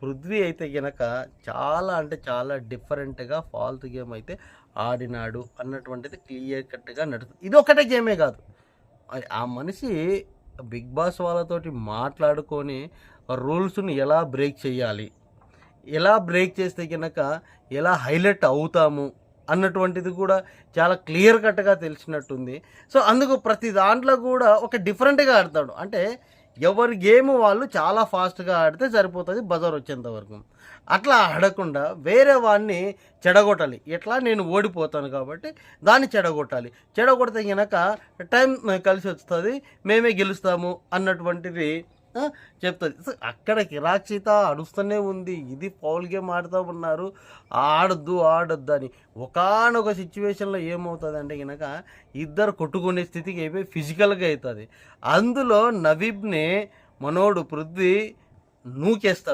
పృథ్వీ అయితే గనక చాలా అంటే చాలా డిఫరెంట్‌గా ఫాల్తు గేమ్ అయితే ఆడినాడు అన్నటువంటిది క్లియర్ కట్‌గా నడుస్తుంది. ఇది ఒకటే గేమే కాదు. ఆ మనిషి బిగ్ బాస్ వాళ్ళతోటి మాట్లాడుకొని రూల్స్‌ని ఎలా బ్రేక్ చేయాలి? ఎలా బ్రేక్ చేస్తే గనక ఎలా హైలైట్ అవుతాము అన్నటువంటిది కూడా చాలా క్లియర్ కట్‌గా తెలిసినట్టుంది. సో, అందుకు ప్రతి దాంట్లో కూడా ఒక డిఫరెంట్‌గా ఆడతాడు. అంటే ఎవరి గేమ్ వాళ్ళు చాలా ఫాస్ట్‌గా ఆడితే సరిపోతది బజర్ వచ్చేంత వరకు. అట్లా ఆడకుండా వేరే వాడిని చెడగొట్టాలి. ఎట్లా నేను ఓడిపోతాను కాబట్టి దాన్ని చెడగొట్టాలి. చెడగొడితే గనక టైం కలిసొస్తది. మేమే గెలుస్తాము అన్నటువంటిది ఆ! చెప్తది. సో, అక్కడ కిరాక్షిత అరుస్తూనే ఉంది. ఇది ఫౌల్ గేమ్ ఆడుతా ఉన్నారు. ఆడొద్దు, ఆడొద్దు అని. ఒకానొక సిట్యుయేషన్‌లో ఏమవుతదంటే గనక ఇద్దరు కొట్టుకునే స్థితికి అయిపోయి ఫిజికల్‌గా అయితది. అందులో నవీబ్‌ని మనోడు పృథ్వీ నూకేస్తాడు.